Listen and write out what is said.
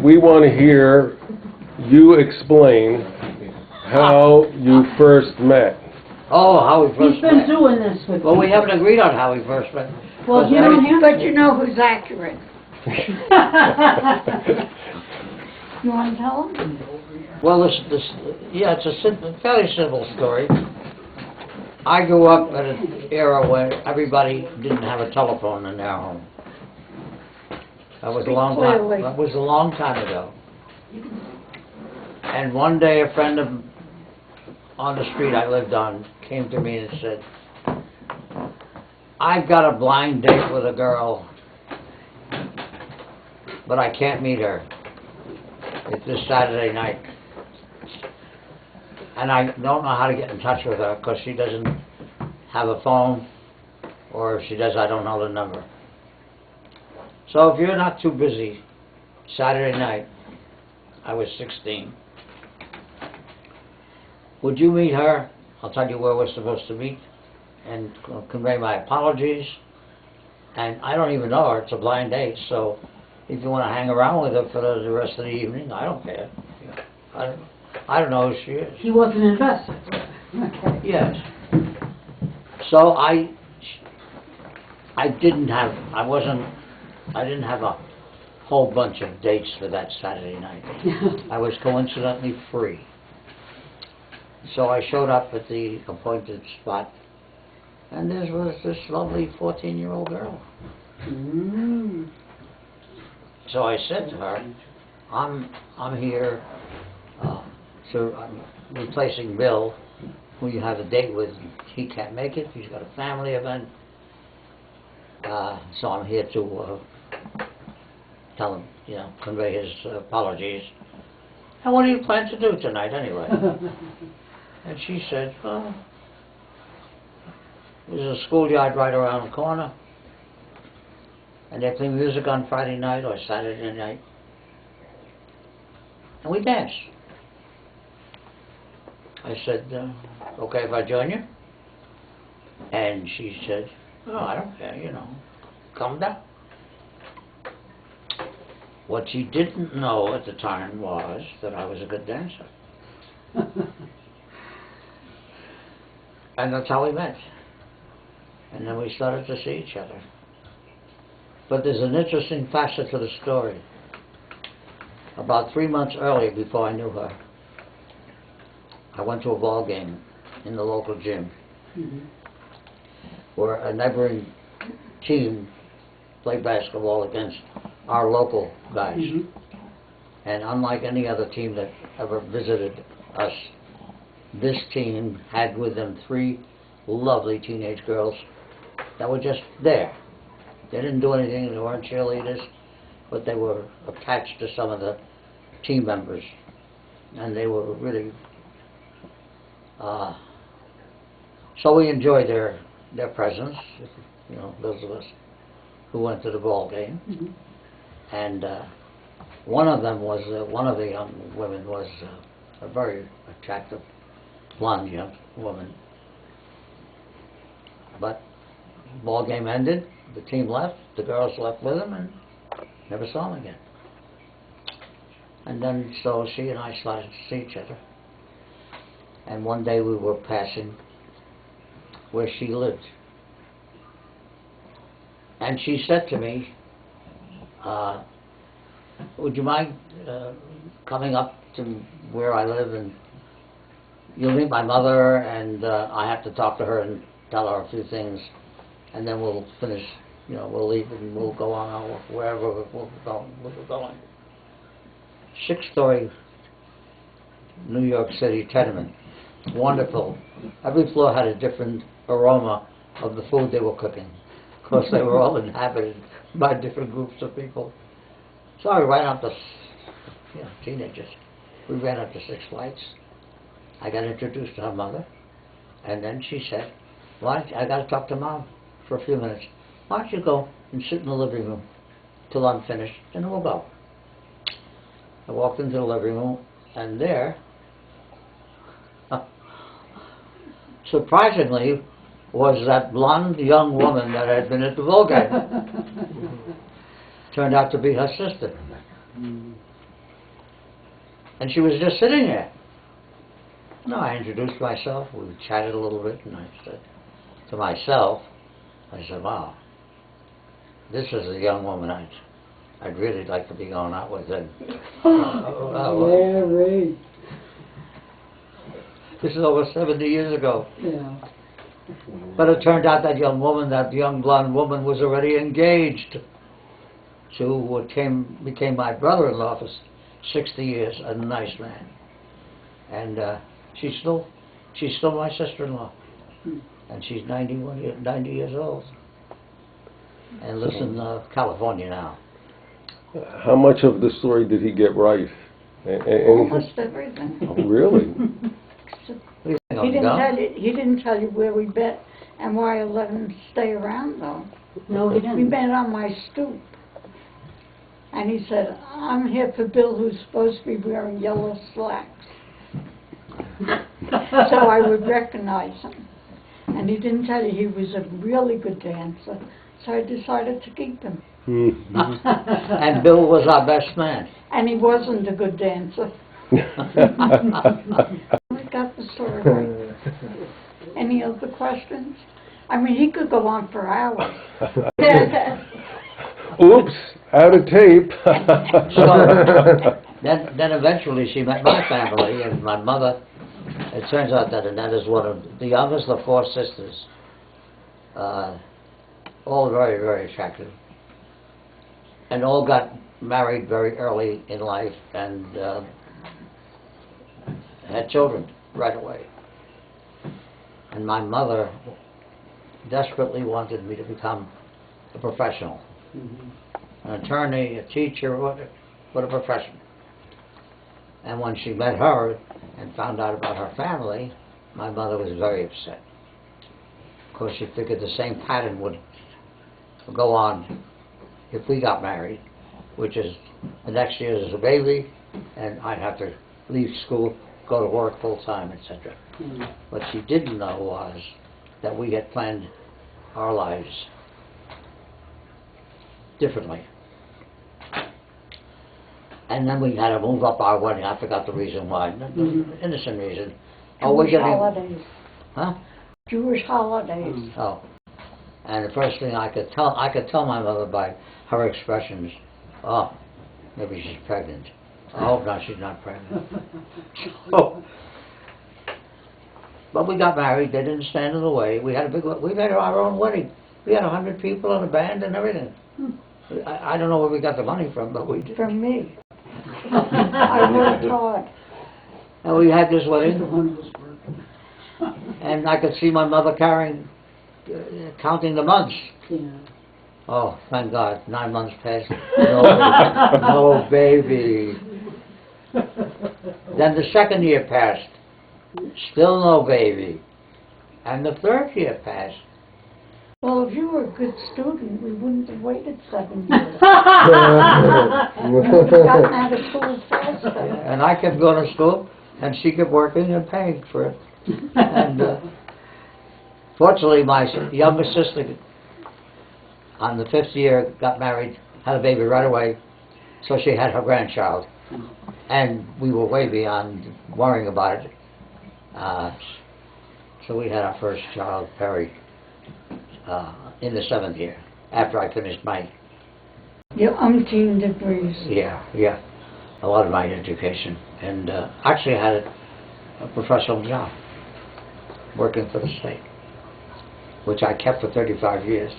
we want to hear you explain how you first met. Oh, how we first He's been met. doing this with Well, we me. haven't agreed on how we first met. Well, you know who's accurate. You want to tell him? Well, yeah, it's a fairly simple story. I grew up at an era where everybody didn't have a telephone in their home. That was a long time. Clearly. That was a long time ago. And one day, a friend on the street I lived on came to me and said, "I've got a blind date with a girl, but I can't meet her. It's this Saturday night. And I don't know how to get in touch with her because she doesn't have a phone, or if she does, I don't know the number. So if you're not too busy, Saturday night," I was 16, "would you meet her? I'll tell you where we're supposed to meet and convey my apologies. And I don't even know her, it's a blind date, so if you want to hang around with her for the rest of the evening, I don't care. I don't know who she is." He wasn't invested. Okay. Yes. So I didn't have a whole bunch of dates for that Saturday night. I was coincidentally free. So I showed up at the appointed spot, and there was this lovely 14-year-old girl. Mm. So I said to her, I'm here, I'm replacing Bill, who you have a date with. He can't make it, he's got a family event. So I'm here to tell him, convey his apologies. And what do you plan to do tonight anyway? And she said, "Well, there's a schoolyard right around the corner, and they play music on Friday night or Saturday night, and we dance." I said, "Okay if I join you?" And she said, "Oh, I don't care, come down." What she didn't know at the time was that I was a good dancer. And that's how we met. And then we started to see each other. But there's an interesting facet to the story. About 3 months earlier, before I knew her, I went to a ball game in the local gym, where a neighboring team played basketball against our local guys. And unlike any other team that ever visited us, this team had with them 3 lovely teenage girls that were just there. They didn't do anything, they weren't cheerleaders, but they were attached to some of the team members. And they were really, so we enjoyed their presence, those of us who went to the ball game. And one of them was, one of the young women was a very attractive blonde young woman. But the ball game ended, the team left, the girls left with them, and never saw them again. And then so she and I started to see each other. And one day we were passing where she lived. And she said to me, "Would you mind coming up to where I live, and you'll meet my mother, and I have to talk to her and tell her a few things, and then we'll finish, we'll leave and we'll go on wherever we're going." 6-story New York City tenement. Wonderful. Every floor had a different aroma of the food they were cooking. Of course, they were all inhabited by different groups of people. So I ran up the, teenagers. We ran up the 6 flights. I got introduced to her mother, and then she said, I got to talk to Mom for a few minutes. Why don't you go and sit in the living room till I'm finished, and then we'll go. I walked into the living room, and there, surprisingly, was that blonde young woman that had been at the ball game. Turned out to be her sister. And she was just sitting there. No, I introduced myself, we chatted a little bit, and I said to myself, I said, wow, this is a young woman I'd really like to be going out with. And, Yeah, right. this is over 70 years ago. Yeah. But it turned out that young woman, that young blonde woman, was already engaged to what became my brother-in-law for 60 years, a nice man. And she's still my sister-in-law. And she's 90 years old. And lives in California now. How much of the story did he get right? Almost everything. Oh, really? What do you think, He I'm didn't dumb? tell you. He didn't tell you where we met and why I let him stay around, though. No, he We didn't. met on my stoop, and he said, "I'm here for Bill, who's supposed to be wearing yellow slacks." So I would recognize him. And he didn't tell you he was a really good dancer, so I decided to keep him. And Bill was our best man. And he wasn't a good dancer. We got the story right. Any other questions? I mean, he could go on for hours. Oops, out of tape. So, then eventually she met my family and my mother. It turns out that Annette is one of the youngest of 4 sisters. All very, very attractive. And all got married very early in life and had children right away. And my mother desperately wanted me to become a professional. An attorney, a teacher, what a profession. And when she met her and found out about her family, my mother was very upset. Of course, she figured the same pattern would go on if we got married, which is the next year is a baby, and I'd have to leave school, go to work full time, etc. What she didn't know was that we had planned our lives differently. And then we had to move up our wedding. I forgot the reason why. Innocent reason. Oh, we're Jewish getting... holidays. Huh? Jewish holidays. Oh. And the first thing I could tell my mother by her expressions, oh, maybe she's pregnant. Oh, no, she's not pregnant. So, but we got married. They didn't stand in the way. We had our own wedding. We had 100 people and a band and everything. I don't know where we got the money from, but we did. From me. I worked hard. And we had this wedding, and I could see my mother counting the months. Yeah. Oh, thank God, 9 months passed. No baby. Then the second year passed. Still no baby. And the third year passed. Well, if you were a good student, we wouldn't have waited 7 years. We would have gotten out of school faster. And I kept going to school, and she kept working and paying for it. And fortunately, my younger sister, on the 5th year, got married, had a baby right away, so she had her grandchild. And we were way beyond worrying about it. So we had our first child, Perry, in the 7th year, after I finished my... Your umpteen degrees. Yeah, a lot of my education. And actually I had a professional job, working for the state, which I kept for 35 years.